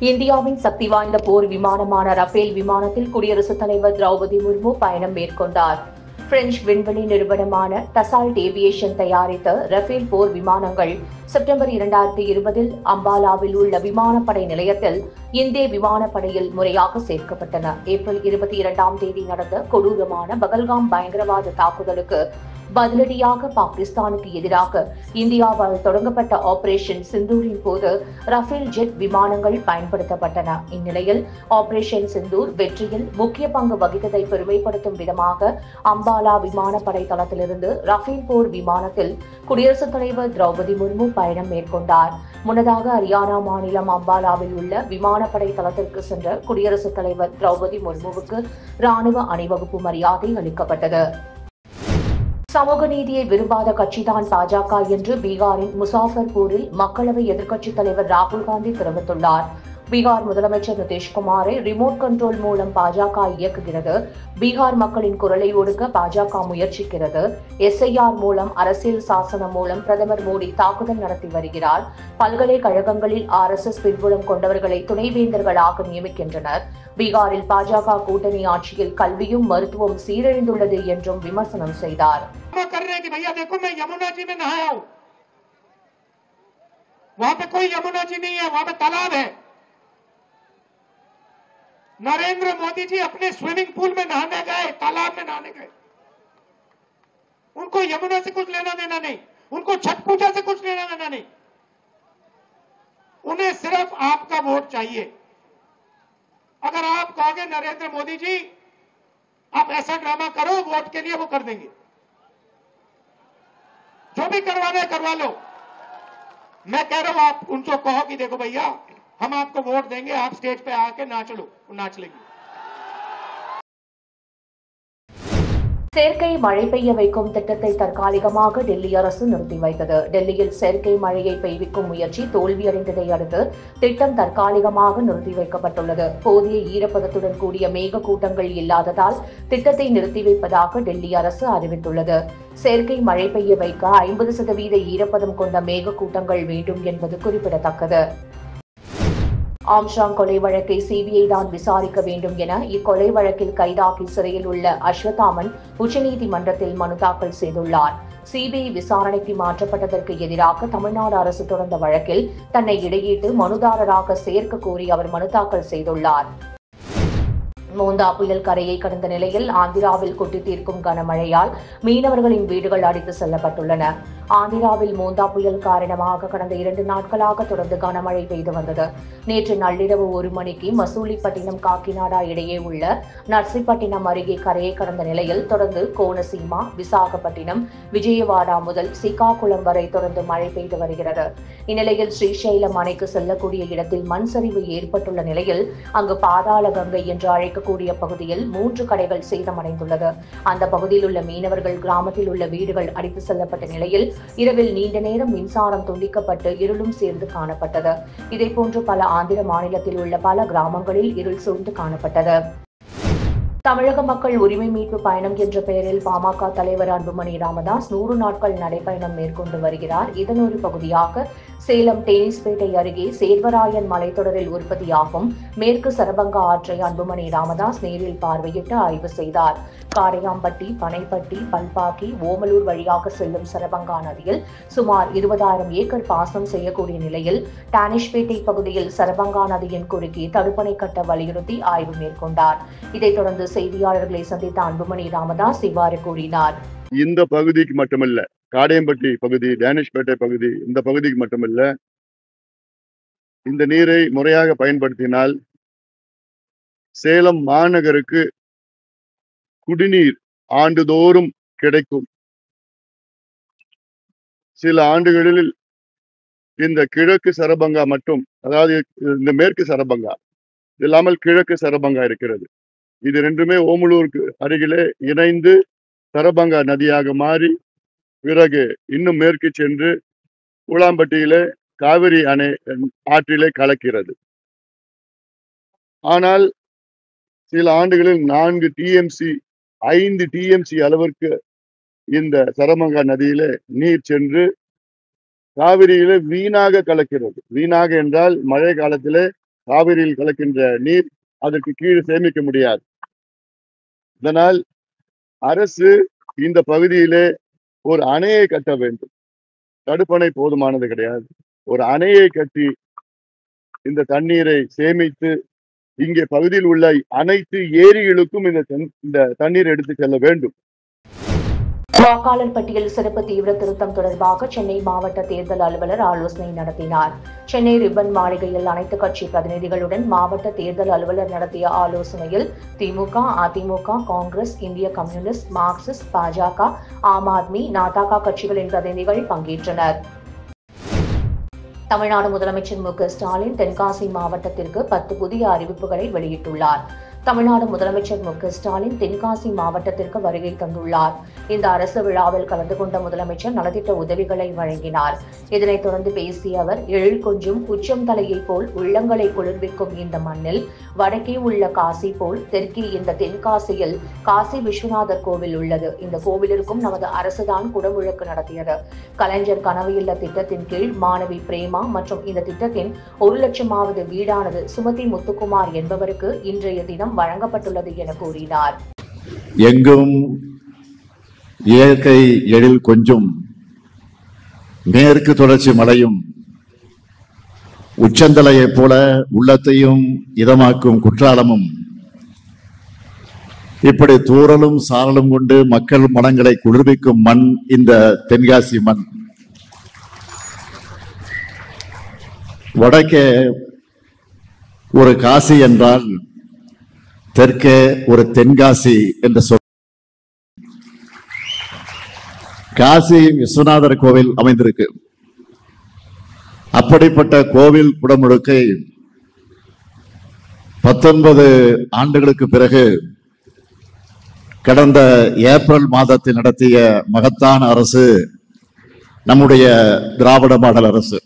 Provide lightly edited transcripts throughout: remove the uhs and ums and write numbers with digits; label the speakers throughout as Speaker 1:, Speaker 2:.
Speaker 1: இந்தியாவின் சக்தி வாய்ந்த போர் விமானமான ரஃபேல் விமானத்தில் குடியரசுத் தலைவர் திரௌபதி முர்மு பயணம் மேற்கொண்டார். பிரெஞ்சு விண்வெளி நிறுவனமான டசால்ட் ஏவியேஷன் தயாரித்த ரஃபேல் போர் விமானங்கள் செப்டம்பர் 2020 அம்பாலாவில் உள்ள விமானப்படை நிலையத்தில் இந்திய விமானப்படையில் முறையாக சேர்க்கப்பட்டன. ஏப்ரல் 22 நடந்த கொடூரமான பகல்காம் பயங்கரவாத தாக்குதலுக்கு பதிலடியாக பாகிஸ்தானுக்கு எதிராக இந்தியாவால் தொடங்கப்பட்ட ஆபரேஷன் சிந்தூரின் போது ரஃபேல் ஜெட் விமானங்கள் பயன்படுத்தப்பட்டன. இந்நிலையில் ஆபரேஷன் சிந்தூர் வெற்றியில் முக்கிய பங்கு வகித்ததை பெருமைப்படுத்தும் விதமாக அம்பாலா விமானப்படை தளத்திலிருந்து ரஃபேல் போர் விமானத்தில் குடியரசுத் தலைவர் திரௌபதி முர்மு பயணம் மேற்கொண்டார். முன்னதாக ஹரியானா மாநிலம் அம்பாலாவில் உள்ள விமானப்படை தளத்திற்கு சென்ற குடியரசுத் தலைவர் திரௌபதி முர்முவுக்கு ராணுவ அணிவகுப்பு மரியாதை அளிக்கப்பட்டது. சமூக நீதியை விரும்பாத கட்சிதான் பாஜக என்று பீகாரின் முசாஃபர்பூரில் மக்களவை எதிர்க்கட்சித் தலைவர் ராகுல் காந்தி தெரிவித்துள்ளார். பீகார் முதலமைச்சர் நிதிஷ்குமாரை ரிமோட் கண்ட்ரோல் மூலம் பாஜக இயக்குகிறது. பீகார் மக்களின் குரலை ஒடுக்க பாஜக முயற்சிக்கிறது. SIR மூலம் அரசியல் சாசனம் மூலம் பிரதமர் மோடி தாக்குதல் நடத்தி வருகிறார். பல்கலைக்கழகங்களில் RSS பின்புலம் கொண்டவர்களை துணைவேந்தர்களாக நியமிக்கின்றனர். பீகாரில் பாஜக கூட்டணி ஆட்சியில் கல்வியும் மருத்துவம் சீரழிந்துள்ளது என்றும் விமர்சனம் செய்தார்.
Speaker 2: नरेंद्र मोदी जी अपने स्विमिंग पूल में नहाने गए, तालाब में नहाने गए। उनको यमुना से कुछ लेना देना नहीं, उनको छठ पूजा से कुछ लेना देना नहीं। उन्हें सिर्फ आपका वोट चाहिए। अगर आप कहोगे नरेंद्र मोदी जी आप ऐसा ड्रामा करो, वोट के लिए वो कर देंगे। जो भी करवाना है करवा लो। मैं कह रहा हूं आप उनको कहो कि देखो भैया हम आपको वोट देंगे, आप स्टेज पे आके नाच लो, नाच लेंगे।
Speaker 1: செயற்கை மழை பெய்ய வைக்கும் திட்டத்தை தற்காலிகமாக டெல்லி அரசு நிறுத்தி வைத்தது. டெல்லியில் செயற்கை மழையை பெய்விக்கும் முயற்சி தோல்வியடைந்ததை அடுத்து திட்டம் தற்காலிகமாக நிறுத்தி வைக்கப்பட்டுள்ளது. போதிய ஈரப்பதத்துடன் கூடிய மேக கூட்டங்கள் இல்லாததால் திட்டத்தை நிறுத்தி வைப்பதாக டெல்லி அரசு அறிவித்துள்ளது. செயற்கை மழை பெய்ய வைக்க 50% ஈரப்பதம் கொண்ட மேக கூட்டங்கள் வேண்டும் என்பது குறிப்பிடத்தக்கது. ஆம்ஸ்ட்ராங் கொலை வழக்கை CBI தான் விசாரிக்க வேண்டும் என இக்கொலை வழக்கில் கைதாகி சிறையில் உள்ள அஸ்வத்தாமன் உச்சநீதிமன்றத்தில் மனு தாக்கல் செய்துள்ளார். CBI விசாரணைக்கு மாற்றப்பட்டதற்கு எதிராக தமிழ்நாடு அரசு தொடர்ந்த வழக்கில் தன்னை இடையிட்டு மனுதாரராக சேர்க்க கோரி அவர் மனு தாக்கல் செய்துள்ளார். மோந்தா புயல் கரையை கடந்த நிலையில் ஆந்திராவில் கொட்டி தீர்க்கும் கனமழையால் மீனவர்களின் வீடுகள் அடித்து செல்லப்பட்டுள்ளன. ஆந்திராவில் மோந்தா புயல் காரணமாக கடந்த 2 நாட்களாக தொடர்ந்து கனமழை பெய்து வந்தது. நேற்று நள்ளிரவு 1 மணிக்கு மசூலிப்பட்டினம் காக்கிநாடா இடையே உள்ள நர்சிப்பட்டினம் அருகே கரையை கடந்த நிலையில் தொடர்ந்து கோனசீமா, விசாகப்பட்டினம், விஜயவாடா முதல் சிகாகுளம் வரை தொடர்ந்து மழை பெய்து வருகிறது. இந்நிலையில் ஸ்ரீசைலம் அணைக்கு செல்லக்கூடிய இடத்தில் மண் சரிவு ஏற்பட்டுள்ள நிலையில் அங்கு பாதாள கங்கை என்று அழைக்கக்கூடிய பகுதியில் 3 கடைகள் சேதமடைந்துள்ளது. அந்த பகுதியில் உள்ள மீனவர்கள் கிராமத்தில் உள்ள வீடுகள் அடித்து செல்லப்பட்ட நிலையில் இரவில் நீண்ட நேரம் மின்சாரம் துண்டிக்கப்பட்டு இருளும் சேர்ந்து காணப்பட்டது. இதேபோன்று பல ஆந்திர மாநிலத்தில் உள்ள பல கிராமங்களில் இருள் சூழ்ந்து காணப்பட்டது. தமிழக மக்கள் உரிமை மீட்பு பயணம் என்ற பெயரில் பாமக தலைவர் அன்புமணி ராமதாஸ் 100 நாட்கள் நடைபயணம் மேற்கொண்டு வருகிறார். இதன் ஒரு பகுதியாக சேலம் டேனிஸ்பேட்டை அருகே சேர்வராயன் மலைத்தொடரில் உற்பத்தியாகும் மேற்கு சரபங்கா ஆற்றை அன்புமணி ராமதாஸ் நேரில் பார்வையிட்டு ஆய்வு செய்தார். காரையாம்பட்டி, பனைப்பட்டி, பல்பாக்கி, ஓமலூர் வழியாக செல்லும் சரபங்கா நதியில் சுமார் 20,000 ஏக்கர் பாசனம் செய்யக்கூடிய நிலையில் டானிஷ்பேட்டை பகுதியில் சரபங்கா நதியின் குறுக்கே தடுப்பணை கட்ட வலியுறுத்தி ஆய்வு மேற்கொண்டார். இதைத் தொடர்ந்து செய்தியாளர்களை சந்தித்த அன்புமணி ராமதாஸ் இவ்வாறு கூறினார்.
Speaker 3: இந்த பகுதிக்கு மட்டுமல்ல, காடையம்பட்டி பகுதி, டேனிஷ்பேட்டை பகுதி, இந்த பகுதிக்கு மட்டுமல்ல, இந்த நீரை முறையாக பயன்படுத்தினால் சேலம் மாநகருக்கு குடிநீர் ஆண்டுதோறும் கிடைக்கும். சில ஆண்டுகளில் இந்த கிழக்கு சரபங்கா மட்டும், அதாவது இந்த மேற்கு சரபங்கா இல்லாமல் கிழக்கு சரபங்கா இருக்கிறது. இது ரெண்டுமே ஓமலூருக்கு அருகிலே இணைந்து சரபங்கா நதியாக மாறி பிறகு இன்னும் மேற்கு சென்று கூழாம்பட்டியிலே காவிரி அணை ஆற்றிலே கலக்கிறது. ஆனால் சில ஆண்டுகளில் 4 TMC 5 TMC அளவிற்கு இந்த சரபங்கா நதியிலே நீர் சென்று காவிரியிலே வீணாக கலக்கிறது. வீணாக என்றால் மழை காலத்திலே காவிரியில் கலக்கின்ற நீர் அதற்கு கீழே சேமிக்க முடியாது. இதனால் அரசு இந்த பகுதியிலே ஒரு அணையை கட்ட வேண்டும். தடுப்பணை போதுமானது கிடையாது. ஒரு அணையை கட்டி இந்த தண்ணீரை சேமித்து இங்கே பகுதியில் உள்ள அனைத்து ஏரிகளுக்கும் இந்த தண்ணீர் எடுத்து செல்ல வேண்டும்.
Speaker 1: வாக்காளர் பட்டியல் சிறப்பு தீவிர திருத்தம் தொடர்பாக சென்னை மாவட்ட தேர்தல் அலுவலர் ஆலோசனை நடத்தினார். சென்னை ரிப்பன் மாளிகையில் அனைத்து கட்சி பிரதிநிதிகளுடன் மாவட்ட தேர்தல் அலுவலர் நடத்திய ஆலோசனையில் திமுக, அதிமுக, காங்கிரஸ், இந்திய கம்யூனிஸ்ட், மார்க்சிஸ்ட், பாஜக, ஆம் ஆத்மி, நாதாக கட்சிகளின் பிரதிநிதிகள் பங்கேற்றனர். தமிழ்நாடு முதலமைச்சர் மு க ஸ்டாலின் தென்காசி மாவட்டத்திற்கு 10 புதிய அறிவிப்புகளை வெளியிட்டுள்ளார். தமிழ்நாடு முதலமைச்சர் மு க ஸ்டாலின் தென்காசி மாவட்டத்திற்கு வருகை தந்துள்ளார். இந்த அரசு விழாவில் கலந்து கொண்ட முதலமைச்சர் நலத்திட்ட உதவிகளை வழங்கினார். இதனைத் தொடர்ந்து பேசிய அவர், எழில் கொஞ்சும் உச்சம் தலையை போல் உள்ளங்களை குளிர்விக்கும் இந்த மண்ணில் வடக்கே உள்ள காசி போல் தெற்கே இந்த தென்காசியில் காசி விஸ்வநாதர் கோவில் உள்ளது. இந்த கோவிலிற்கும் நமது அரசுதான் குடமுழக்கு நடத்தியது. கலைஞர் கனவு இல்ல திட்டத்தின் கீழ் மாணவி பிரேமா மற்றும் இந்த திட்டத்தின் 1 லட்சமாவது வீடானது சுமதி முத்துக்குமார் என்பவருக்கு இன்றைய தினம் வழங்கப்பட்டுள்ளது என கூறினார்.
Speaker 4: எங்கும் இயற்கை எழில் கொஞ்சும் மேற்கு தொடர்ச்சி மலையும் உச்சந்தலையைப் போல உள்ளத்தையும் இதமாக்கும் குற்றாலமும் இப்படி தூறலும் சாரலும் கொண்டு மக்கள் மனங்களை குளிர்விக்கும் மண் இந்த தென்காசி மண். வடக்கே ஒரு காசி என்றால் தெற்கே ஒரு தென்காசி என்ற சொல். காசி விஸ்வநாதர் கோவில் அமைந்திருக்கு. அப்படிப்பட்ட கோவில் குடமுழுக்கை 19 ஆண்டுகளுக்கு பிறகு கடந்த ஏப்ரல் மாதத்தில் நடத்திய மகத்தான அரசு நம்முடைய திராவிட மாடல் அரசு.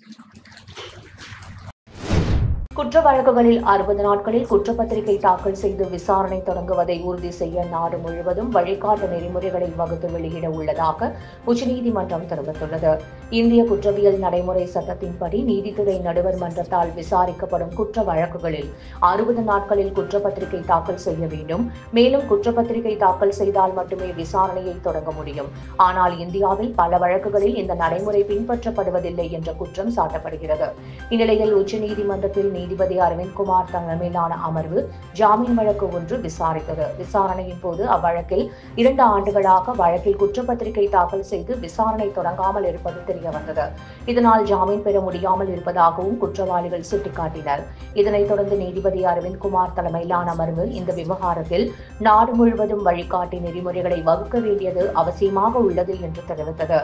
Speaker 1: குற்ற வழக்குகளில் 60 நாட்களில் குற்றப்பத்திரிகை தாக்கல் செய்து விசாரணை தொடங்குவதை உறுதி செய்ய நாடு முழுவதும் வழிகாட்டு நெறிமுறைகளை வகுத்து வெளியிட உள்ளதாக உச்சநீதிமன்றம் தெரிவித்துள்ளது. இந்திய குற்றவியல் நடைமுறை சட்டத்தின்படி நீதித்துறை நடுவர் மன்றத்தால் விசாரிக்கப்படும் குற்ற வழக்குகளில் 60 நாட்களில் குற்றப்பத்திரிகை தாக்கல் செய்ய வேண்டும். மேலும் குற்றப்பத்திரிகை தாக்கல் செய்தால் மட்டுமே விசாரணையை தொடங்க முடியும். ஆனால் இந்தியாவில் பல வழக்குகளில் இந்த நடைமுறை பின்பற்றப்படுவதில்லை என்ற குற்றம் சாட்டப்படுகிறது. இந்நிலையில் உச்சநீதிமன்றத்தில் நீதிபதி அரவிந்த்குமார் தலைமையிலான அமர்வு ஜாமீன் வழக்கு ஒன்று விசாரித்தது. விசாரணையின் போது அவ்வழக்கில் 2 ஆண்டுகளாக வழக்கில் குற்றப்பத்திரிகை தாக்கல் செய்து விசாரணை தொடங்காமல் இருப்பது தெரியவந்தது. இதனால் ஜாமீன் பெற முடியாமல் இருப்பதாகவும் குற்றவாளிகள் சுட்டிக்காட்டினர். இதனைத் தொடர்ந்து நீதிபதி அரவிந்த்குமார் தலைமையிலான அமர்வு இந்த விவகாரத்தில் நாடு முழுவதும் வழிகாட்டி நெறிமுறைகளை வகுக்க வேண்டியது அவசியமாக உள்ளது என்று தெரிவித்தது.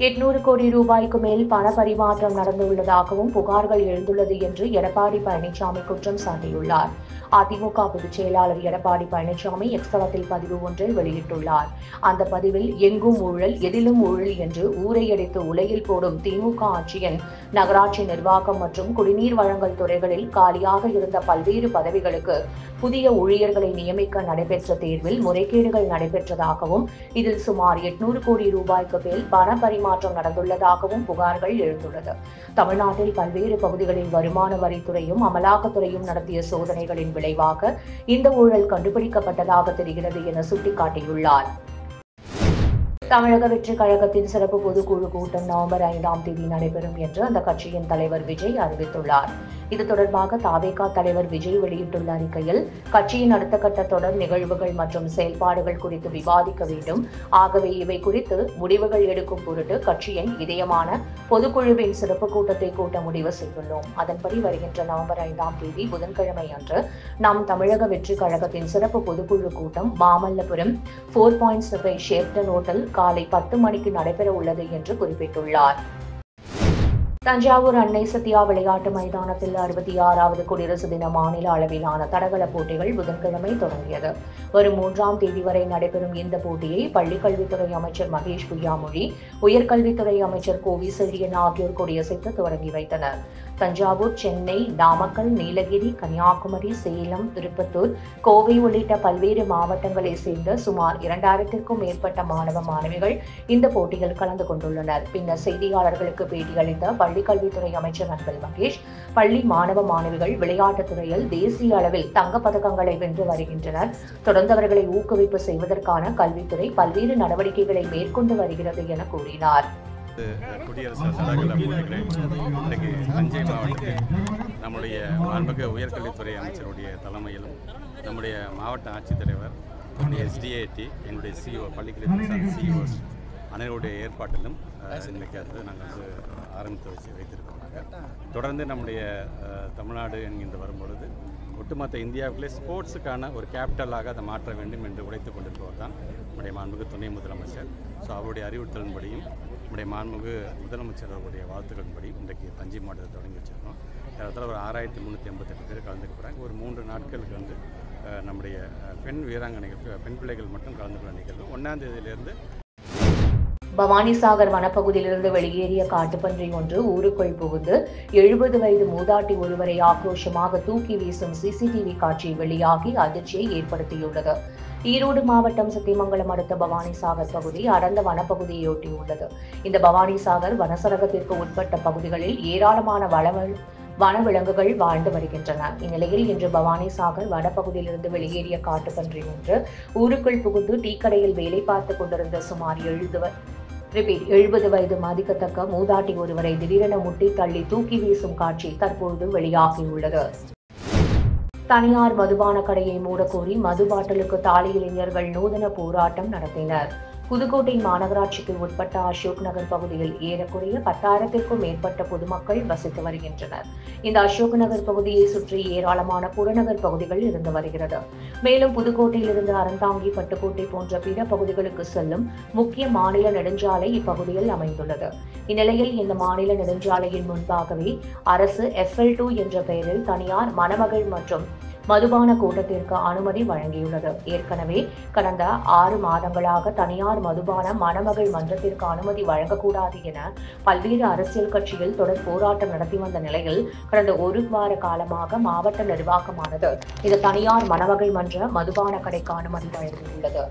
Speaker 1: 800 கோடி ரூபாய்க்கு மேல் பண பரிமாற்றம் நடந்துள்ளதாகவும் புகார்கள் எழுந்துள்ளது என்று எடப்பாடி பழனிசாமி குற்றம் சாட்டியுள்ளார். அதிமுக பொதுச் செயலாளர் எடப்பாடி பழனிசாமி எக்ஸ் தளத்தில் பதிவு ஒன்றை வெளியிட்டுள்ளார். அந்த பதிவில் எங்கும் ஊழல், எதிலும் ஊழல் என்று ஊரை அடித்து உலையில் போடும் திமுக ஆட்சியின் நகராட்சி நிர்வாகம் மற்றும் குடிநீர் வழங்கல் துறைகளில் காலியாக இருந்த பல்வேறு பதவிகளுக்கு புதிய ஊழியர்களை நியமிக்க நடைபெற்ற தேர்வில் முறைகேடுகள் நடைபெற்றதாகவும் இதில் சுமார் 800 கோடி ரூபாய்க்கு மேல் பண பரிமாற்றம் நடந்துள்ளதாகவும் புகார்கள் எழுந்துள்ளது. தமிழ்நாட்டில் பல்வேறு பகுதிகளில் வருமான வரித்துறையும் அமலாக்கத்துறையும் நடத்திய சோதனைகளின் விளைவாக இந்த ஊழல் கண்டுபிடிக்கப்பட்டதாக தெரிகிறது என சுட்டிக்காட்டியுள்ளார். தமிழக வெற்றிக் கழகத்தின் சிறப்பு பொதுக்குழு கூட்டம் நவம்பர் 5ஆம் தேதி நடைபெறும் என்று அந்த கட்சியின் தலைவர் விஜய் அறிவித்துள்ளார். இது தொடர்பாக தாவேகா தலைவர் விஜய் வெளியிட்டுள்ள அறிக்கையில், கட்சியின் அடுத்த கட்ட தொடர் நிகழ்வுகள் மற்றும் செயல்பாடுகள் குறித்து விவாதிக்க வேண்டும். ஆகவே இவை குறித்து முடிவுகள் எடுக்கும் பொருட்டு கட்சியின் இதயமான பொதுக்குழுவின் சிறப்பு கூட்டத்தை கூட்ட முடிவு செய்துள்ளோம். அதன்படி வருகின்ற நவம்பர் 5ஆம் தேதி புதன்கிழமை அன்று நம் தமிழக வெற்றிக் கழகத்தின் சிறப்பு பொதுக்குழு கூட்டம் மாமல்லபுரம் 4.7 ஷேப்டன் ஹோட்டல் காலை 10 மணிக்கு நடைபெற உள்ளது என்று குறிப்பிட்டுள்ளார். தஞ்சாவூர் அன்னை சத்யா விளையாட்டு மைதானத்தில் 66வது குடியரசு தின மாநில அளவிலான தடகள போட்டிகள் புதன்கிழமை தொடங்கியது. வரும் 3ஆம் தேதி வரை நடைபெறும் இந்த போட்டியை பள்ளிக்கல்வித்துறை அமைச்சர் மகேஷ் பொய்யாமொழி, உயர்கல்வித்துறை அமைச்சர் கோவி செழியன் ஆகியோர் கொடியசைத்து தொடங்கி வைத்தனர். தஞ்சாவூர், சென்னை, நாமக்கல், நீலகிரி, கன்னியாகுமரி, சேலம், திருப்பத்தூர், கோவை உள்ளிட்ட பல்வேறு மாவட்டங்களைச் சேர்ந்த சுமார் 2000க்கும் மேற்பட்ட மாணவ மாணவிகள் இந்த போட்டியில் கலந்து கொண்டுள்ளனர். பின்னர் செய்தியாளர்களுக்கு பேட்டியளித்த பள்ளிக்கல்வித்துறை அமைச்சர் அன்பில் மகேஷ், பள்ளி மாணவ மாணவிகள் விளையாட்டுத் துறையில் தேசிய அளவில் தங்கப் பதக்கங்களை வென்று வருகின்றனர். தொடர்ந்து அவர்களை ஊக்குவிப்பு செய்வதற்கான கல்வித்துறை பல்வேறு நடவடிக்கைகளை மேற்கொண்டு வருகிறது என கூறினார்.
Speaker 5: குடியரசு தடகள போட்டிகளை இன்றைக்கு தஞ்சை மாவட்டத்தில் நம்முடைய மாண்புமிகு உயர்கல்வித்துறை அமைச்சருடைய தலைமையிலும் நம்முடைய மாவட்ட ஆட்சித்தலைவர், SDAT, என்னுடைய CEO, பள்ளிக்கல்வித்துறை CEOs அனைவருடைய ஏற்பாட்டிலும் இன்றைக்கு நாங்கள் ஆரம்பித்து வைத்திருக்கிறோம். தொடர்ந்து நம்முடைய தமிழ்நாடு என்கின்ற வரும்பொழுது ஒட்டுமொத்த இந்தியாவுக்குள்ளே ஸ்போர்ட்ஸுக்கான ஒரு கேபிட்டலாக அதை மாற்ற வேண்டும் என்று உழைத்து கொண்டிருப்பவர் தான் நம்முடைய மாண்புமிகு துணை முதலமைச்சர். ஸோ அவருடைய அறிவுறுத்தலின்படியும் நம்முடைய மாண்புமிகு முதலமைச்சர் அவருடைய வாழ்த்துக்களின்படியும் இன்றைக்கு தஞ்சை மாவட்டத்தை தொடங்கி வச்சிருக்கோம். அதில் ஒரு 6388 பேர் கலந்துக்க போகிறாங்க. ஒரு 3 நாட்களுக்கு நம்முடைய பெண் வீராங்கனைகள், பெண் பிள்ளைகள் மட்டும் கலந்துக்கிற நிகழ்வு 1ஆம் தேதியிலிருந்து.
Speaker 1: பவானிசாகர் வனப்பகுதியிலிருந்து வெளியேறிய காட்டுப்பன்றி ஒன்று ஊருக்குள் புகுந்து 70 வயது மூதாட்டி ஒருவரை ஆக்ரோஷமாக தூக்கி வீசும் CCTV காட்சி வெளியாகி அதிர்ச்சியை ஏற்படுத்தியுள்ளது. ஈரோடு மாவட்டம் சத்தியமங்கலம் அடுத்த பவானிசாகர் பகுதி அடர்ந்த வனப்பகுதியொட்டியுள்ளது. இந்த பவானிசாகர் வனசரகத்திற்கு உட்பட்ட பகுதிகளில் ஏராளமான வனவிலங்குகள் வாழ்ந்து வருகின்றன. இந்நிலையில் இன்று பவானிசாகர் வனப்பகுதியிலிருந்து வெளியேறிய காட்டுப்பன்றி ஒன்று ஊருக்குள் புகுந்து டீக்கடையில் வேலை பார்த்துக் கொண்டிருந்த சுமார் 70 வயது மதிக்கத்தக்க மூதாட்டி ஒருவரை திடீரென முட்டி தள்ளி தூக்கி வீசும் காட்சி தற்போது வெளியாகியுள்ளது. தனியார் மதுபான கடையை மூடக்கோரி மது பாட்டிலுக்கு தாலி இளைஞர்கள் நூதன போராட்டம் நடத்தினர். புதுக்கோட்டை மாநகராட்சிக்கு உட்பட்ட அசோக் நகர் பகுதியில் ஏறக்குறைய 10,000க்கும் மேற்பட்ட பொதுமக்கள் வசித்து வருகின்றனர். இந்த அசோக் நகர் பகுதியை சுற்றி ஏராளமான புறநகர் பகுதிகள் இருந்து வருகிறது. மேலும் புதுக்கோட்டையிலிருந்து அறந்தாங்கி, பட்டுக்கோட்டை போன்ற பிற பகுதிகளுக்கு செல்லும் முக்கிய மாநில நெடுஞ்சாலை இப்பகுதியில் அமைந்துள்ளது. இந்நிலையில் இந்த மாநில நெடுஞ்சாலையின் முன்பாகவே அரசு FL2 என்ற பெயரில் தனியார் மணமகள் மற்றும் மதுபான கூட்டத்திற்கு அனுமதி வழங்கியுள்ளது. ஏற்கனவே கடந்த 6 மாதங்களாக தனியார் மதுபான மணமகள் மன்றத்திற்கு அனுமதி வழங்கக்கூடாது என பல்வேறு அரசியல் கட்சிகள் தொடர் போராட்டம் நடத்தி வந்த நிலையில் கடந்த 1 வார காலமாக மாவட்ட நிர்வாகமானது இந்த தனியார் மணமகள் மன்ற மதுபான கடைக்கு அனுமதி வழங்கியுள்ளது.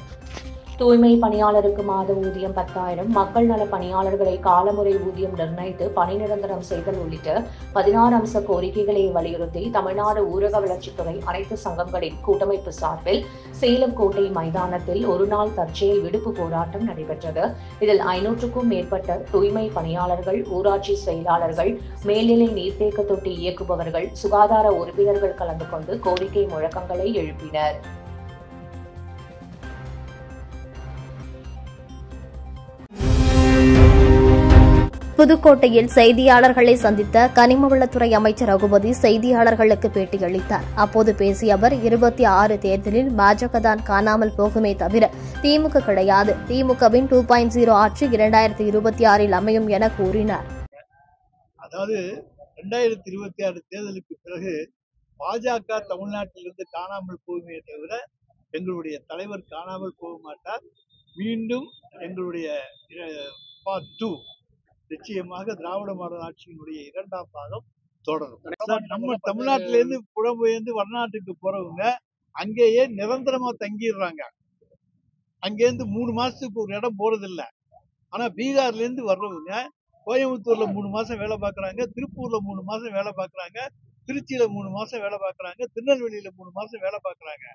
Speaker 1: தூய்மை பணியாளருக்கு மாத ஊதியம் 10,000, மக்கள் நல பணியாளர்களை காலமுறை ஊதியம் நிர்ணயித்து பணி நிரந்தரம் செய்தல் உள்ளிட்ட 16 அம்ச கோரிக்கைகளை வலியுறுத்தி தமிழ்நாடு ஊரக வளர்ச்சித்துறை அனைத்து சங்கங்களின் கூட்டமைப்பு சார்பில் சேலம் கோட்டை மைதானத்தில் ஒருநாள் தற்செயல் விடுப்பு போராட்டம் நடைபெற்றது. இதில் 500க்கும் மேற்பட்ட தூய்மை பணியாளர்கள், ஊராட்சி செயலாளர்கள், மேல்நிலை நீர்த்தேக்க தொட்டி இயக்குபவர்கள், சுகாதார உறுப்பினர்கள் கலந்து கொண்டு கோரிக்கை முழக்கங்களை எழுப்பினர்.
Speaker 6: புதுக்கோட்டையில் செய்தியாளர்களை சந்தித்த கனிமவளத்துறை அமைச்சர் ரகுபதி செய்தியாளர்களுக்கு பேட்டியளித்தார். அப்போது பேசிய அவர் 26 தேர்தலில் பாஜக தான் காணாமல் போகுமே தவிர திமுக கிடையாது. திமுகவின் 2.0 ஆட்சி 2026 அமையும் என கூறினார்.
Speaker 7: அதாவது 2026 தேர்தலுக்கு பிறகு பாஜக தமிழ்நாட்டிலிருந்து காணாமல் போகுமே தவிர எங்களுடைய தலைவர் காணாமல் போக மாட்டார். மீண்டும் எங்களுடைய பார்ட் 2 நிச்சயமாக திராவிட மாடல் ஆட்சியினுடைய 2ஆம் பாகம் தொடரும். நம்ம தமிழ்நாட்டிலேருந்து புலம்பெயர்ந்து வடநாட்டுக்கு போறவங்க அங்கேயே நிரந்தரமா தங்கிடுறாங்க. அங்கேருந்து 3 மாசத்துக்கு ஒரு இடம் போறதில்ல. ஆனா பீகார்ல இருந்து வர்றவங்க கோயம்புத்தூர்ல 3 மாசம் வேலை பார்க்கறாங்க, திருப்பூர்ல 3 மாசம் வேலை பார்க்கறாங்க, திருச்சியில 3 மாசம் வேலை பார்க்கறாங்க, திருநெல்வேலியில 3 மாசம் வேலை பார்க்கறாங்க.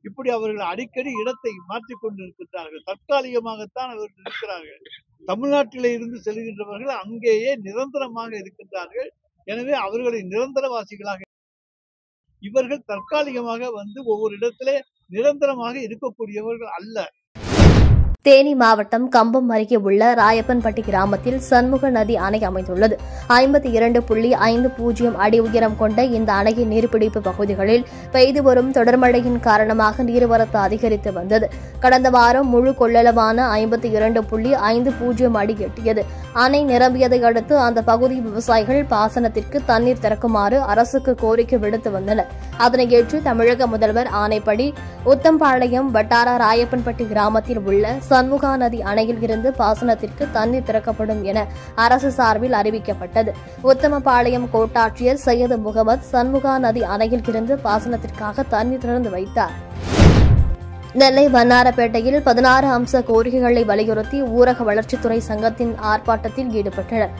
Speaker 7: இப்படி அவர்கள் அடிக்கடி இடத்தை மாற்றிக்கொண்டு இருக்கின்றார்கள். தற்காலிகமாகத்தான் அவர்கள் இருக்கிறார்கள். தமிழ்நாட்டில இருந்து செல்கின்றவர்கள் அங்கேயே நிரந்தரமாக இருக்கின்றார்கள். எனவே அவர்களை நிரந்தரவாசிகளாக, இவர்கள் தற்காலிகமாக வந்து ஒவ்வொரு இடத்திலே நிரந்தரமாக இருக்கக்கூடியவர்கள் அல்ல.
Speaker 6: தேனி மாவட்டம் கம்பம் அருகே உள்ள ராயப்பன்பட்டி கிராமத்தில் சண்முக நதி அணை அமைந்துள்ளது. 52.50 அடி உயரம் கொண்ட இந்த அணையின் நீர்பிடிப்பு பகுதிகளில் பெய்து வரும் தொடர் மழையின் காரணமாக நீர்வரத்து அதிகரித்து வந்தது. கடந்த வாரம் முழு கொள்ளளவான 52.50 அடி எட்டியது. அணை நிரம்பியதை அடுத்து அந்த பகுதி விவசாயிகள் பாசனத்திற்கு தண்ணீர் திறக்குமாறு அரசுக்கு கோரிக்கை விடுத்து வந்தனர். அதனை ஏற்று தமிழக முதல்வர் ஆணைப்படி உத்தம்பாளையம் வட்டார ராயப்பன்பட்டி கிராமத்தில் உள்ள சண்முகா நதி அணையில் இருந்து பாசனத்திற்கு தண்ணீர் திறக்கப்படும் என அரசு சார்பில் அறிவிக்கப்பட்டது. உத்தமபாளையம் கோட்டாட்சியர் சையது முகமது சண்முகா நதி அணையில் இருந்து பாசனத்திற்காக தண்ணீர் திறந்து வைத்தார். நெல்லை வண்ணாரப்பேட்டையில் 16 அம்ச கோரிக்கைகளை வலியுறுத்தி ஊரக வளர்ச்சித்துறை சங்கத்தின் ஆர்ப்பாட்டத்தில் ஈடுபட்டனர்.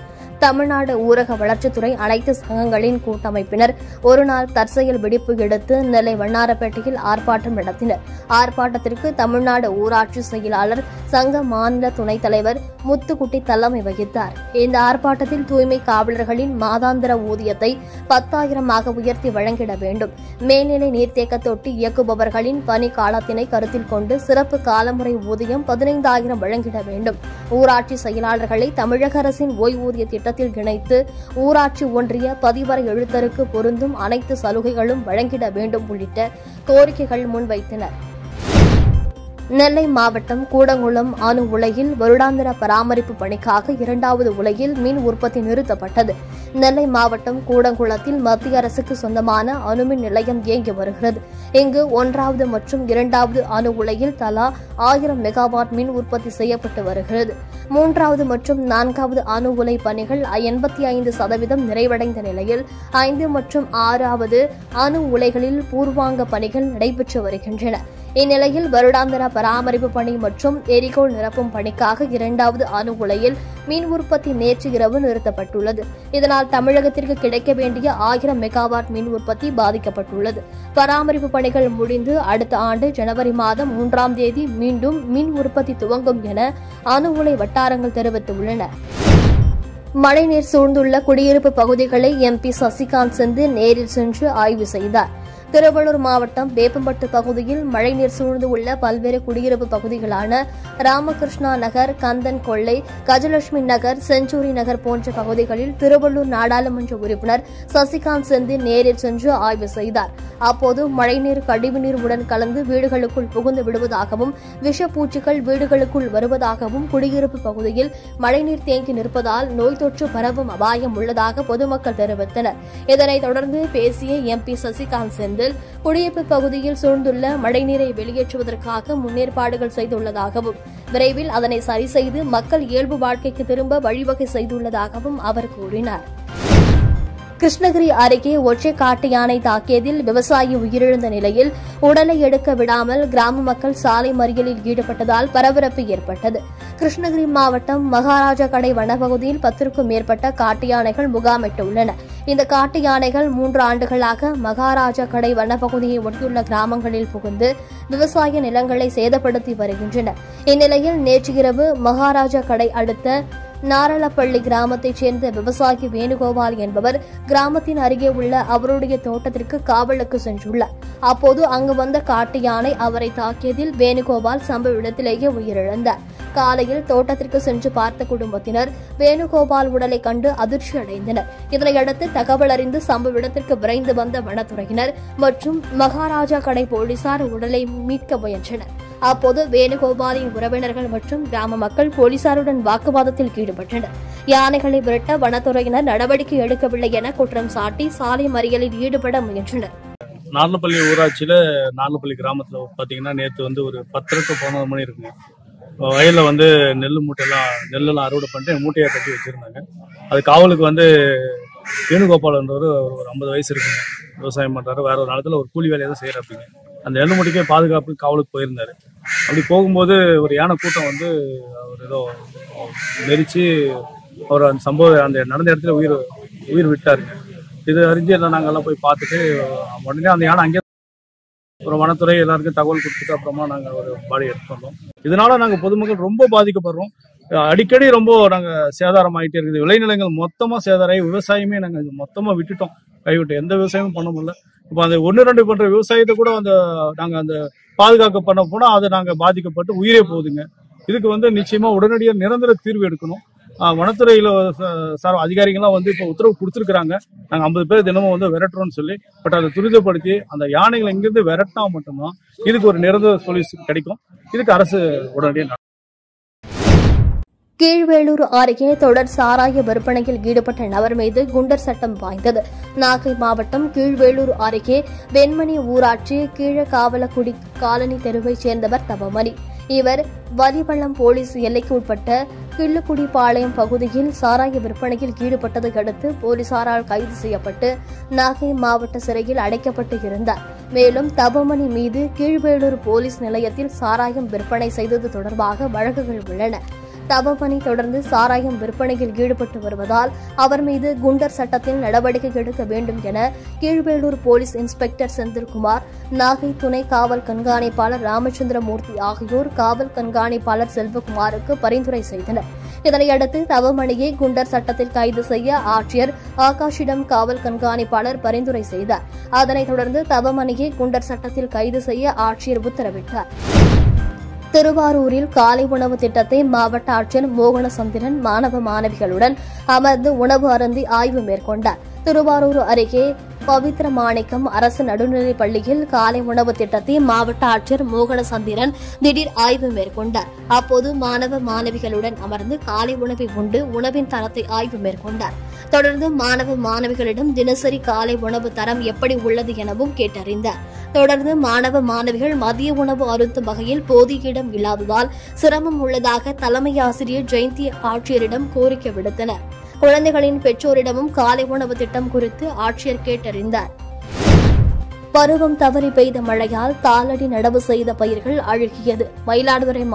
Speaker 6: தமிழ்நாடு ஊரக வளர்ச்சித்துறை அனைத்து சங்கங்களின் கூட்டமைப்பினர் ஒருநாள் தற்செயல் விடுப்பு எடுத்து நெல்லை வண்ணாரப்பேட்டையில் ஆர்ப்பாட்டம் நடத்தினர். ஆர்ப்பாட்டத்திற்கு தமிழ்நாடு ஊராட்சி செயலாளர் சங்க மாநில துணைத் தலைவர் முத்துக்குட்டி தலைமை வகித்தார். இந்த ஆர்ப்பாட்டத்தில் தூய்மை காவலர்களின் மாதாந்திர ஊதியத்தை 10,000 உயர்த்தி வழங்கிட வேண்டும், மேல்நிலை நீர்த்தேக்க தொட்டி இயக்குபவர்களின் பணி காலத்தினை கருத்தில் கொண்டு சிறப்பு காலமுறை ஊதியம் 15,000 வழங்கிட வேண்டும், ஊராட்சி செயலாளர்களை தமிழக அரசின் ஓய்வூதிய திட்டத்தில் இணைத்து ஊராட்சி ஒன்றிய பதிவர எழுத்தருக்கு பொருந்தும் அனைத்து சலுகைகளும் வழங்கிட வேண்டும் உள்ளிட்ட கோரிக்கைகள் முன்வைத்தனர். நெல்லை மாவட்டம் கூடங்குளம் அணு உலையில் வருடாந்திர பராமரிப்பு பணிக்காக 2வது உலையில் மின் உற்பத்தி நிறுத்தப்பட்டது. நெல்லை மாவட்டம் கூடங்குளத்தில் மத்திய அரசுக்கு சொந்தமான அணுமின் நிலையம் இயங்கி வருகிறது. இங்கு 1வது மற்றும் 2வது அணு உலையில் தலா 1000 மெகாவாட் மின் உற்பத்தி செய்யப்பட்டு வருகிறது. 3வது மற்றும் 4வது அணு உலை பணிகள் 85% நிறைவடைந்த நிலையில் 5 மற்றும் 6வது அணு உலைகளில் பூர்வாங்க பணிகள் நடைபெற்று வருகின்றன. இந்நிலையில் வருடாந்திர பராமரிப்பு பணி மற்றும் எரிகோல் நிரப்பும் பணிக்காக 2வது அணு உலையில் மின் உற்பத்தி நேற்று இரவு நிறுத்தப்பட்டுள்ளது. இதனால் தமிழகத்திற்கு கிடைக்க வேண்டிய 1000 மெகாவாட் மின் உற்பத்தி பாதிக்கப்பட்டுள்ளது. பராமரிப்பு பணிகள் முடிந்து அடுத்த ஆண்டு ஜனவரி மாதம் 3ஆம் தேதி மீண்டும் மின் உற்பத்தி துவங்கும் என அணு உலை வட்டாரங்கள் தெரிவித்துள்ளன. மழைநீர் சூழ்ந்துள்ள குடியிருப்பு பகுதிகளை MP சசிகாந்த் செந்தில் நேரில் சென்று ஆய்வு செய்தார். திருவள்ளூர் மாவட்டம் வேப்பம்பட்டு பகுதியில் மழைநீர் சூழ்ந்து உள்ள பல்வேறு குடியிருப்பு பகுதிகளான ராமகிருஷ்ணா நகர், கந்தன் கொள்ளை, கஜலட்சுமி நகர், செஞ்சுரி நகர் போன்ற பகுதிகளில் திருவள்ளூர் நாடாளுமன்ற உறுப்பினர் சசிகாந்த் செந்தில் நேரில் சென்று ஆய்வு செய்தார். அப்போது மழைநீர் கழிவுநீர் உடன் கலந்து வீடுகளுக்குள் புகுந்து விடுவதாகவும் விஷப்பூச்சிகள் வீடுகளுக்குள் வருவதாகவும் குடியிருப்பு பகுதியில் மழைநீர் தேங்கி நிற்பதால் நோய் தொற்று பரவும் அபாயம் உள்ளதாக பொதுமக்கள் தெரிவித்தனர். இதனைத் தொடர்ந்து பேசிய MP சசிகாந்த் செந்தில் குடியிருப்பு பகுதியில் சூழ்ந்துள்ள மழைநீரை வெளியேற்றுவதற்காக முன்னேற்பாடுகள் செய்துள்ளதாகவும் விரைவில் அதனை சரி செய்து மக்கள் இயல்பு வாழ்க்கைக்கு திரும்ப வழிவகை செய்துள்ளதாகவும் அவர் கூறினார். கிருஷ்ணகிரி அருகே ஒற்றை காட்டு யானை தாக்கியதில் விவசாயி உயிரிழந்த நிலையில் உடலை எடுக்க விடாமல் கிராம மக்கள் சாலை மறியலில் ஈடுபட்டதால் பரபரப்பு ஏற்பட்டது. கிருஷ்ணகிரி மாவட்டம் மகாராஜா கடை வனப்பகுதியில் 10க்கும் மேற்பட்ட காட்டு யானைகள் முகாமிட்டுள்ளன. இந்த காட்டு யானைகள் 3 ஆண்டுகளாக மகாராஜா கடை வனப்பகுதியை ஒட்டியுள்ள கிராமங்களில் புகுந்து விவசாய நிலங்களை சேதப்படுத்தி வருகின்றன. இந்நிலையில் நேற்று இரவு மகாராஜா கடை அடுத்த நாரளப்பள்ளி கிராமத்தைச் சேர்ந்த விவசாயி வேணுகோபால் என்பவர் கிராமத்தின் அருகே உள்ள அவருடைய தோட்டத்திற்கு காவலுக்கு சென்றுள்ளார். அப்போது அங்கு வந்த காட்டு யானை அவரை தாக்கியதில் வேணுகோபால் சம்பவ இடத்திலேயே உயிரிழந்தார். காலையில் தோட்டத்திற்கு சென்று பார்த்த குடும்பத்தினர் வேணுகோபால் உடலை கண்டு அதிர்ச்சி அடைந்தனர். இதனையடுத்து தகவல் அறிந்து சம்பவ இடத்திற்கு விரைந்து வந்த வனத்துறையினர் மற்றும் மகாராஜா கடை போலீசார் உடலை மீட்க முயன்றனர். அப்போது வேணுகோபாலின் உறவினர்கள் மற்றும் கிராம மக்கள் போலீசாருடன் வாக்குவாதத்தில் ஈடுபட்டனர். யானைகளை விரட்ட வனத்துறையினர் நடவடிக்கை எடுக்கவில்லை என குற்றம் சாட்டி சாலை மறியலில் ஈடுபட முயன்றனர்.
Speaker 8: நார்லப்பள்ளி ஊராட்சியில் நார்லப்பள்ளி கிராமத்தில் பார்த்தீங்கன்னா நேற்று ஒரு 10 to 11 மணி இருக்குங்க. வயலில் நெல்லெல்லாம் அறுவடை பண்ணிட்டு மூட்டையை கட்டி வச்சுருந்தாங்க. அது காவலுக்கு வேணுகோபால்ன்றவர் ஒரு 50 வயசு இருக்குங்க. விவசாயம் பண்ணுறாரு. வேற ஒரு நாளத்தில் ஒரு கூலி வேலையை தான் செய்கிறாப்பிங்க. அந்த எள்ளுமுடிக்கே பாதுகாப்பு காவலுக்கு போயிருந்தாரு. அப்படி போகும்போது ஒரு யானை கூட்டம் அவர் ஏதோ நெரிச்சு அவர் அந்த சம்பவம் அந்த நடந்த இடத்துல உயிர் விட்டாருங்க. இது அறிஞ்சு எல்லாம் நாங்கள்லாம் போய் பார்த்துட்டு உடனே அந்த யானை அங்கே அப்புறம் வனத்துறை எல்லாருக்கும் தகவல் கொடுத்துட்டு அப்புறமா நாங்கள் ஒரு பாடி எடுத்து வந்தோம். இதனால நாங்கள் பொதுமக்கள் ரொம்ப பாதிக்கப்படுறோம். அடிக்கடி ரொம்ப நாங்கள் சேதாரம் ஆகிட்டே இருக்குது. விளைநிலங்கள் மொத்தமாக சேதாரம், விவசாயமே நாங்கள் மொத்தமாக விட்டுட்டோம், கைவிட்டு எந்த விவசாயமும் பண்ண முடியல. இப்போ அந்த 1-2 பண்ற விவசாயத்தை கூட நாங்கள் அந்த பாதுகாக்க பண்ண போனால் அது நாங்கள் பாதிக்கப்பட்டு உயிரே போகுதுங்க. இதுக்கு நிச்சயமா உடனடியாக நிரந்தர தீர்வு எடுக்கணும். வனத்துறையில அதிகாரிகள்லாம் இப்போ உத்தரவு கொடுத்துருக்காங்க. நாங்கள் 50 பேர் தினமும் விரட்டுறோம்னு சொல்லி. பட் அதை துரிதப்படுத்தி அந்த யானைகளை இங்கிருந்து விரட்டினா மட்டும்தான் இதுக்கு ஒரு நிரந்தர சொல்யூஷன் கிடைக்கும். இதுக்கு அரசு உடனடியாக.
Speaker 6: கீழ்வேளூர் அருகே தொடர் சாராய விற்பனையில் ஈடுபட்ட நபர் மீது குண்டர் சட்டம் பாய்ந்தது. நாகை மாவட்டம் கீழ்வேளூர் அருகே வெண்மணி ஊராட்சி கீழக்காவலக்குடி காலனி தெருவைச் சேர்ந்தவர் தவமணி. இவர் வலிவளம் போலீஸ் எல்லைக்கு உட்பட்ட கிள்ளுக்குடிப்பாளையம் பகுதியில் சாராய விற்பனையில் ஈடுபட்டதை அடுத்து போலீசாரால் கைது செய்யப்பட்டு நாகை மாவட்ட சிறையில் அடைக்கப்பட்டு இருந்தார். மேலும் தபமணி மீது கீழ்வேளூர் போலீஸ் நிலையத்தில் சாராயம் விற்பனை செய்தது தொடர்பாக வழக்குகள் உள்ளன. தபமணி தொடர்ந்து சாராயம் விற்பனையில் ஈடுபட்டு வருவதால் அவர் மீது குண்டர் சட்டத்தில் நடவடிக்கை எடுக்க வேண்டும் என கீழ்வேளூர் போலீஸ் இன்ஸ்பெக்டர் செந்தில்குமார், நாகை துணை காவல் கண்காணிப்பாளர் ராமச்சந்திரமூர்த்தி ஆகியோர் காவல் கண்காணிப்பாளர் செல்வகுமாருக்கு பரிந்துரை செய்தனர். இதனையடுத்து தவமணியை குண்டர் சட்டத்தில் கைது செய்ய ஆட்சியர் ஆகாஷிடம் காவல் கண்காணிப்பாளர் பரிந்துரை செய்தார். அதனைத் தொடர்ந்து தவமணியை குண்டர் சட்டத்தில் கைது செய்ய ஆட்சியர் உத்தரவிட்டார். திருவாரூரில் காலை உணவு திட்டத்தை மாவட்ட ஆட்சியர் மோகனசந்திரன் மாணவ மாணவிகளுடன் அமர்ந்து உணவு அருந்தி ஆய்வு மேற்கொண்டார். திருவாரூர் அருகே பவித்ர மாணிக்கம் அரசு நடுநிலைப் பள்ளியில் காலை உணவு திட்டத்தை மாவட்ட ஆட்சியர் மோகனசந்திரன் திடீர் ஆய்வு மேற்கொண்டார். அப்போது மாணவ மாணவிகளுடன் அமர்ந்து காலை உணவை உண்டு உணவின் தரத்தை ஆய்வு மேற்கொண்டார். தொடர்ந்து மாணவ மாணவிகளிடம் தினசரி காலை உணவு தரம் எப்படி உள்ளது எனவும் கேட்டறிந்தார். தொடர்ந்து மாணவ மாணவிகள் மதிய உணவு அருந்தும் வகையில் போதிய இடம் இல்லாததால் சிரமம் உள்ளதாக தலைமை ஆசிரியர் ஜெயந்தி ஆட்சியரிடம் கோரிக்கை விடுத்தனர். குழந்தைகளின் பெற்றோரிடமும் காலை உணவு திட்டம் குறித்து ஆட்சியர் கேட்டறிந்தார். பருவம் தவறி பெய்த மழையால் தாளடி நடவு செய்த பயிர்கள் அழுகியது. மயிலாடுதுறை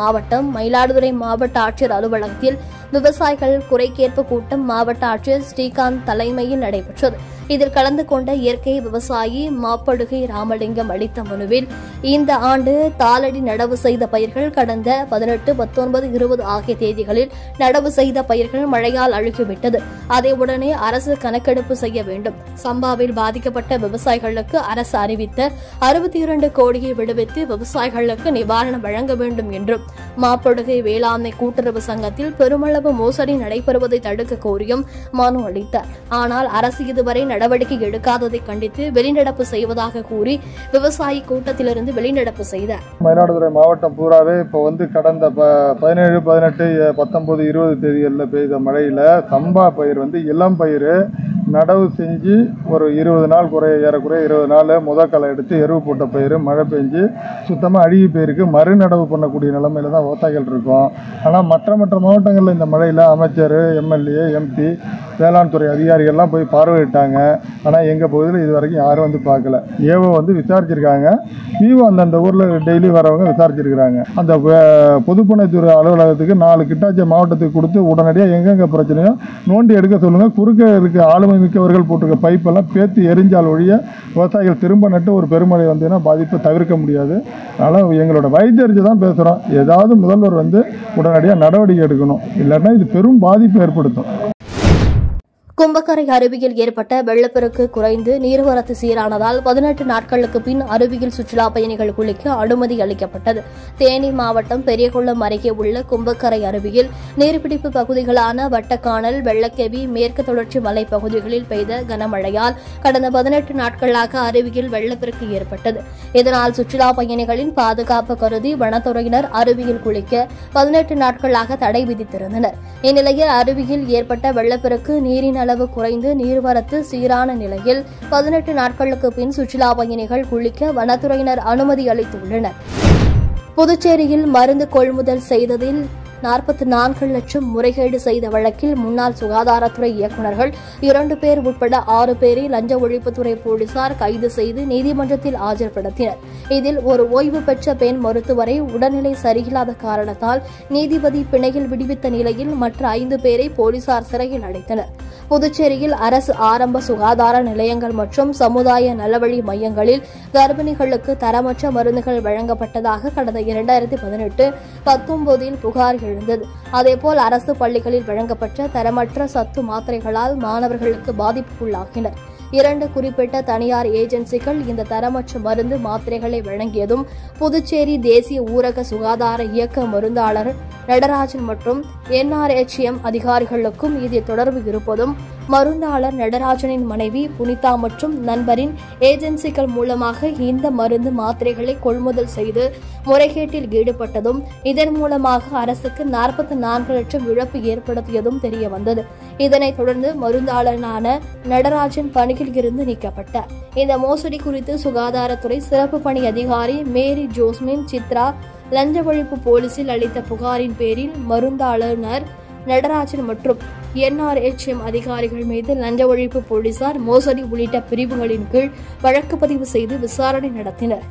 Speaker 6: மாவட்ட ஆட்சியர் அலுவலகத்தில் விவசாயிகள் குறைகேட்பு கூட்டம் மாவட்ட ஆட்சியர் ஸ்ரீகாந்த் தலைமையில் நடைபெற்றது. இதில் கலந்து கொண்ட இயற்கை விவசாயி மாப்படுகை ராமலிங்கம் அளித்த மனுவில் இந்த ஆண்டு தாளடி நடவு செய்த பயிர்கள் கடந்த 18, 19, 20 ஆகிய தேதிகளில் நடவு செய்த பயிர்கள் மழையால் அழுகிவிட்டது. அதை உடனே அரசு கணக்கெடுப்பு செய்ய வேண்டும். சம்பாவில் பாதிக்கப்பட்ட விவசாயிகளுக்கு அரசு அறிவித்த 62 கோடியை விடுவித்து விவசாயிகளுக்கு நிவாரணம் வழங்க வேண்டும் என்றும் மாப்படுகை வேளாண்மை கூட்டுறவு சங்கத்தில் பெருமளவு மோசடி நடைபெறுவதை தடுக்க கோரியும் மனு அளித்தார். ஆனால் அரசு இதுவரை நடவடிக்கை எடுக்காததை கண்டித்து வெளிநடப்பு செய்வதாக கூறி விவசாயி கூட்டத்திலிருந்து வெளிநடப்பு செய்தார்.
Speaker 9: மயிலாடுதுறை மாவட்டம் பூராவே இப்போ கடந்த 17, 18, 19, 20 தேதிகளில் பெய்த மழையில சம்பா பயிர் இளம் பயிர் நடவு செஞ்சு ஒரு 20 நாள் ஏறக்குறைய 20 நாள் முதற்களை எடுத்து எருவு போட்ட பயிர் மழை பெஞ்சு சுத்தமாக அழுகி போயிருக்கு. மறுநடவு பண்ணக்கூடிய நிலைமையில தான் விவசாயிகள் இருக்கும். ஆனால் மற்ற மாவட்டங்களில் இந்த மழையில் அமைச்சர், எம்எல்ஏ, எம்பி, வேளாண் துறை அதிகாரிகள்லாம் போய் பார்வையிட்டாங்க. ஆனால் எங்கள் பகுதியில் இது வரைக்கும் யாரும் பார்க்கல. ஏவோ விசாரிச்சிருக்காங்க. விவோ அந்தந்த ஊரில் டெய்லி வரவங்க விசாரிச்சிருக்கிறாங்க. அந்த பொதுப்பணித்துறை அலுவலகத்துக்கு 4 கிட்டாட்சி மாவட்டத்துக்கு கொடுத்து உடனடியாக எங்கெங்கே பிரச்சனையோ நோண்டி எடுக்க சொல்லுங்கள். குறுக்க இருக்க ஆளுமை மிக்கவர்கள் போட்டிருக்க பைப்பெல்லாம் பேத்து எரிஞ்சால் ஒழிய விவசாயிகள் திரும்ப நட்டு ஒரு பெருமழை வந்ததுன்னா பாதிப்பை தவிர்க்க முடியாது. அதனால் எங்களோட வைத்தியரிச்சு தான் பேசுகிறோம். ஏதாவது முதல்வர் உடனடியாக நடவடிக்கை எடுக்கணும். இல்லைன்னா இது பெரும் பாதிப்பை ஏற்படுத்தும்.
Speaker 6: கும்பக்கரை அருவியில் ஏற்பட்ட வெள்ளப்பெருக்கு குறைந்து நீர்வரத்து சீரானதால் 18 நாட்களுக்கு பின் அருவியில் சுற்றுலா பயணிகள் குளிக்க அனுமதி அளிக்கப்பட்டது. தேனி மாவட்டம் பெரியகுளம் அருகே உள்ள கும்பக்கரை அருவியில் நீர்பிடிப்பு பகுதிகளான வட்டக்கானல், வெள்ளக்கெவி, மேற்கு தொடர்ச்சி மலைப்பகுதிகளில் பெய்த கனமழையால் கடந்த 18 நாட்களாக அருவியில் வெள்ளப்பெருக்கு ஏற்பட்டது. இதனால் சுற்றுலா பயணிகளின் பாதுகாப்பு கருதி வனத்துறையினர் அருவியில் குளிக்க 18 நாட்களாக தடை விதித்திருந்தனர். இந்நிலையில் அருவியில் ஏற்பட்ட வெள்ளப்பெருக்கு நீரின் அளவு குறைந்து நீர்வரத்து சீரான நிலையில் 18 நாட்களுக்கு பின் சுற்றுலா பயணிகள் குளிக்க வனத்துறையினர் அனுமதி அளித்துள்ளனர். புதுச்சேரியில் மருந்து கொள்முதல் செய்ததில் 44 லட்சம் முறைகேடு செய்த வழக்கில் முன்னாள் சுகாதாரத்துறை இயக்குநர்கள் 2 பேர் உட்பட 6 பேரை லஞ்ச ஒழிப்புத்துறை போலீசார் கைது செய்து நீதிமன்றத்தில் ஆஜர்படுத்தினர். இதில் ஒரு ஓய்வு பெற்ற பெண் மருத்துவரை உடல்நிலை சரியில்லாத காரணத்தால் நீதிபதி பிணையில் விடுவித்த நிலையில் மற்ற 5 பேரை போலீசார் சிறையில் அடைத்தனர். புதுச்சேரியில் அரசு ஆரம்ப சுகாதார நிலையங்கள் மற்றும் சமுதாய நலவழி மையங்களில் கர்ப்பிணிகளுக்கு தரமற்ற மருந்துகள் வழங்கப்பட்டதாக கடந்த 2018, 19 புகார் எழுந்தது. அதேபோல் அரசு பள்ளிகளில் வழங்கப்பட்ட தரமற்ற சத்து மாத்திரைகளால் மாணவர்களுக்கு பாதிப்புக்குள்ளாகினர். 2 குறிப்பிட்ட தனியார் ஏஜென்சிகள் இந்த தரமற்ற மருந்து மாத்திரைகளை வழங்கியதும் புதுச்சேரி தேசிய ஊரக சுகாதார இயக்க மருந்தாளர் நடராஜன் மற்றும் NRHM அதிகாரிகளுக்கும் இதில் தொடர்பு இருப்பதும் மருந்தாளர் நடராஜனின் மனைவி புனிதா மற்றும் நண்பரின் ஏஜென்சிகள் மூலமாக இந்த மருந்து மாத்திரைகளை கொள்முதல் செய்து முறைகேட்டில் ஈடுபட்டதும் இதன் மூலமாக அரசுக்கு 44 லட்சம் இழப்பு ஏற்படுத்தியதும் தெரியவந்தது. இதனைத் தொடர்ந்து மருந்தாளரான நடராஜன் பணியில் இருந்து நீக்கப்பட்டார். இந்த மோசடி குறித்து சுகாதாரத்துறை சிறப்பு பணி அதிகாரி மேரி ஜோஸ்மின் சித்ரா லஞ்ச ஒழிப்பு போலீசில் அளித்த புகாரின் பேரில் மருந்தாளுநர் நடராஜன் மற்றும் NRHM அதிகாரிகள் மீது லஞ்ச ஒழிப்பு போலீசார் மோசடி உள்ளிட்ட பிரிவுகளின் கீழ் வழக்கு பதிவு செய்து விசாரணை நடத்தினர்.